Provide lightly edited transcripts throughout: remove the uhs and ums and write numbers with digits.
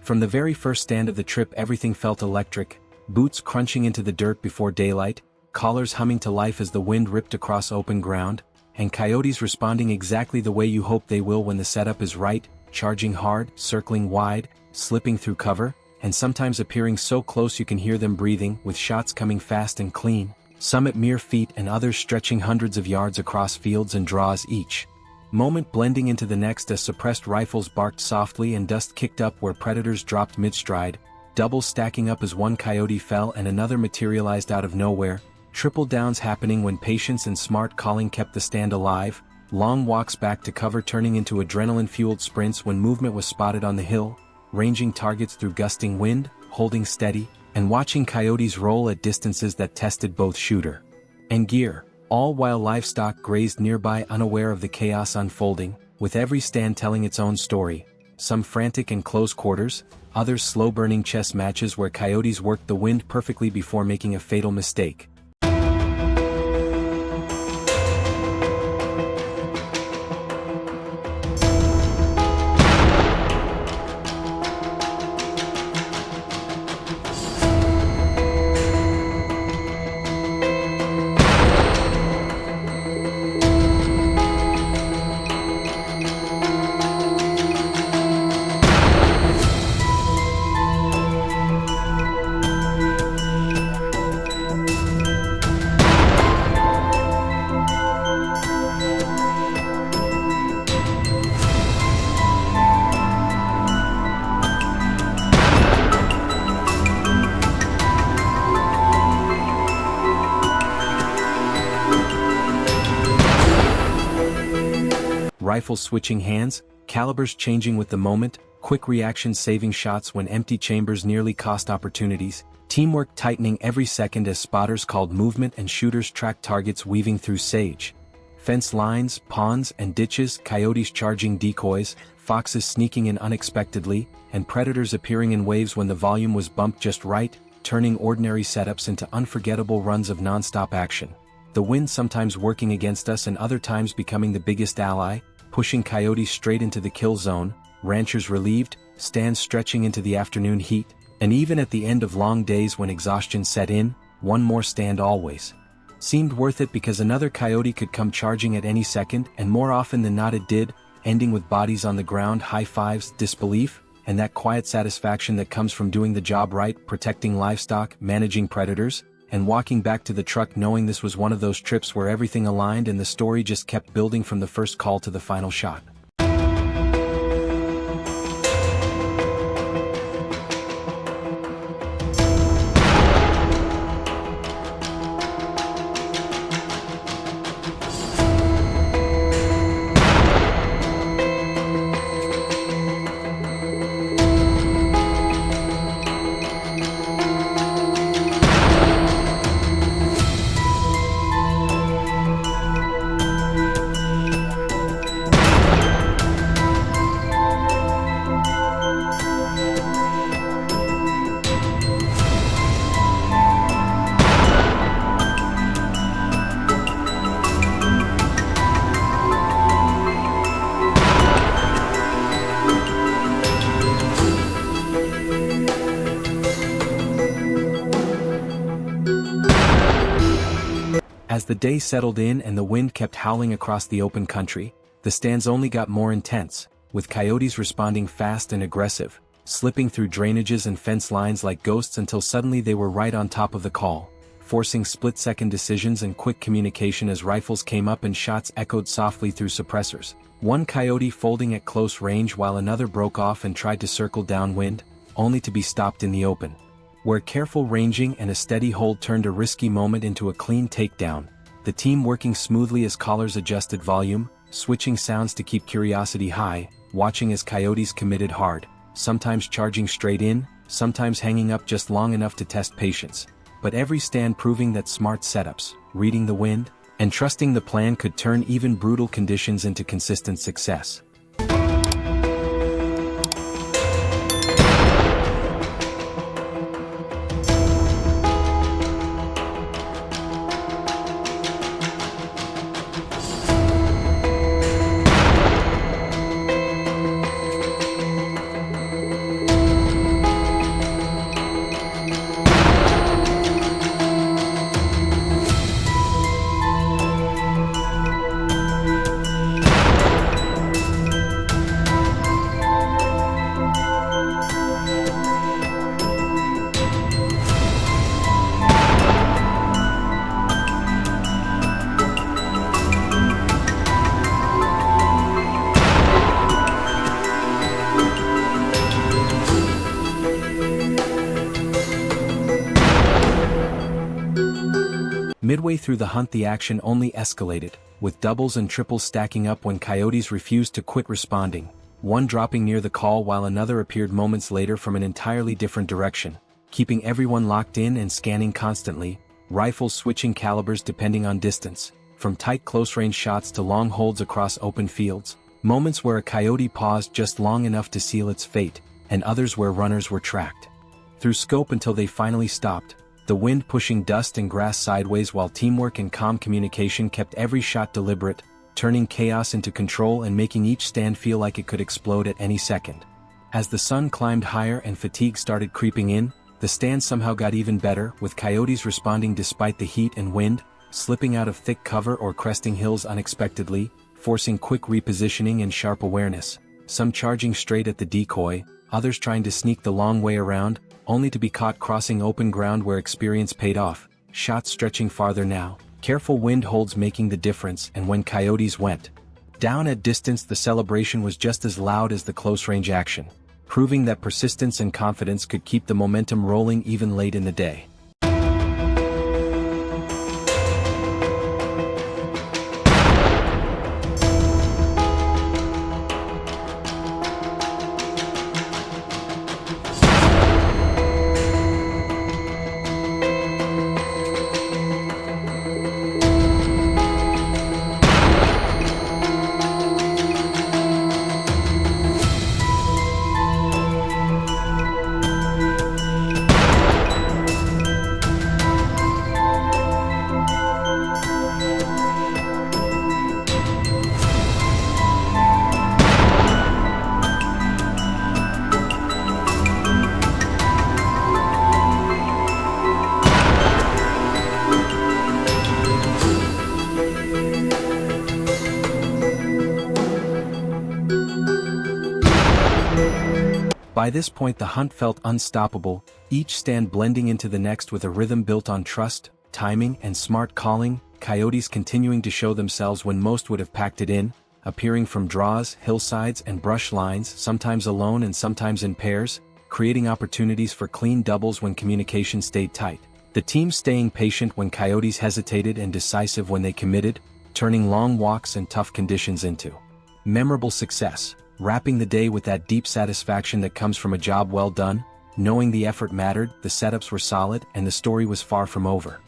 From the very first stand of the trip everything felt electric, boots crunching into the dirt before daylight, collars humming to life as the wind ripped across open ground, and coyotes responding exactly the way you hope they will when the setup is right, charging hard, circling wide, slipping through cover, and sometimes appearing so close you can hear them breathing, with shots coming fast and clean, some at mere feet and others stretching hundreds of yards across fields and draws each moment blending into the next as suppressed rifles barked softly and dust kicked up where predators dropped mid-stride, doubles stacking up as one coyote fell and another materialized out of nowhere, triple downs happening when patience and smart calling kept the stand alive, long walks back to cover turning into adrenaline-fueled sprints when movement was spotted on the hill, ranging targets through gusting wind, holding steady, and watching coyotes roll at distances that tested both shooter and gear, all while livestock grazed nearby unaware of the chaos unfolding, with every stand telling its own story, some frantic and close quarters, others slow-burning chess matches where coyotes worked the wind perfectly before making a fatal mistake. Rifles switching hands, calibers changing with the moment, quick reactions saving shots when empty chambers nearly cost opportunities, teamwork tightening every second as spotters called movement and shooters tracked targets weaving through sage. Fence lines, ponds, and ditches, coyotes charging decoys, foxes sneaking in unexpectedly, and predators appearing in waves when the volume was bumped just right, turning ordinary setups into unforgettable runs of non-stop action. The wind sometimes working against us and other times becoming the biggest ally, pushing coyotes straight into the kill zone, ranchers relieved, stands stretching into the afternoon heat, and even at the end of long days when exhaustion set in, one more stand always seemed worth it because another coyote could come charging at any second, and more often than not it did, ending with bodies on the ground, high fives, disbelief, and that quiet satisfaction that comes from doing the job right, protecting livestock, managing predators, and walking back to the truck knowing this was one of those trips where everything aligned and the story just kept building from the first call to the final shot. As the day settled in and the wind kept howling across the open country, the stands only got more intense, with coyotes responding fast and aggressive, slipping through drainages and fence lines like ghosts until suddenly they were right on top of the call, forcing split-second decisions and quick communication as rifles came up and shots echoed softly through suppressors. One coyote folding at close range while another broke off and tried to circle downwind, only to be stopped in the open, where careful ranging and a steady hold turned a risky moment into a clean takedown, the team working smoothly as collars adjusted volume, switching sounds to keep curiosity high, watching as coyotes committed hard, sometimes charging straight in, sometimes hanging up just long enough to test patience, but every stand proving that smart setups, reading the wind, and trusting the plan could turn even brutal conditions into consistent success. Midway through the hunt, the action only escalated, with doubles and triples stacking up when coyotes refused to quit responding, one dropping near the call while another appeared moments later from an entirely different direction, keeping everyone locked in and scanning constantly, rifles switching calibers depending on distance, from tight close-range shots to long holds across open fields, moments where a coyote paused just long enough to seal its fate, and others where runners were tracked through scope until they finally stopped, the wind pushing dust and grass sideways while teamwork and calm communication kept every shot deliberate, turning chaos into control and making each stand feel like it could explode at any second. As the sun climbed higher and fatigue started creeping in, the stand somehow got even better, with coyotes responding despite the heat and wind, slipping out of thick cover or cresting hills unexpectedly, forcing quick repositioning and sharp awareness, some charging straight at the decoy, others trying to sneak the long way around, only to be caught crossing open ground where experience paid off, shots stretching farther now, careful wind holds making the difference. And when coyotes went down at distance, the celebration was just as loud as the close-range action, proving that persistence and confidence could keep the momentum rolling even late in the day. By this point the hunt felt unstoppable, each stand blending into the next with a rhythm built on trust, timing and smart calling, coyotes continuing to show themselves when most would have packed it in, appearing from draws, hillsides and brush lines, sometimes alone and sometimes in pairs, creating opportunities for clean doubles when communication stayed tight. The team staying patient when coyotes hesitated and decisive when they committed, turning long walks and tough conditions into memorable success, wrapping the day with that deep satisfaction that comes from a job well done, knowing the effort mattered, the setups were solid, and the story was far from over.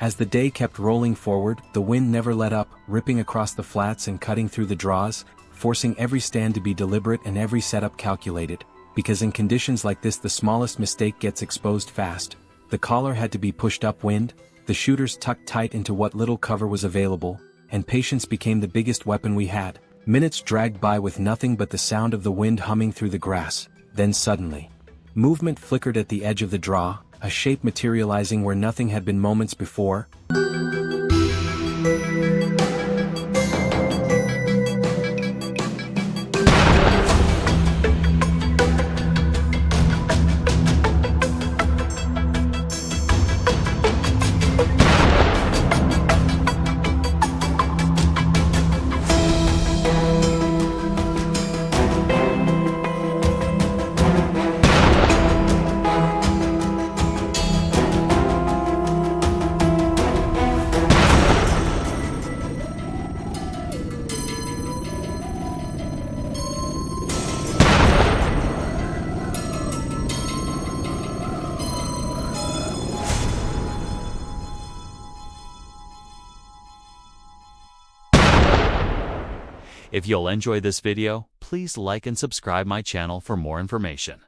As the day kept rolling forward, the wind never let up, ripping across the flats and cutting through the draws, forcing every stand to be deliberate and every setup calculated, because in conditions like this the smallest mistake gets exposed fast. The collar had to be pushed upwind, the shooters tucked tight into what little cover was available, and patience became the biggest weapon we had. Minutes dragged by with nothing but the sound of the wind humming through the grass, then suddenly, movement flickered at the edge of the draw, a shape materializing where nothing had been moments before. If you'll enjoy this video, please like and subscribe my channel for more information.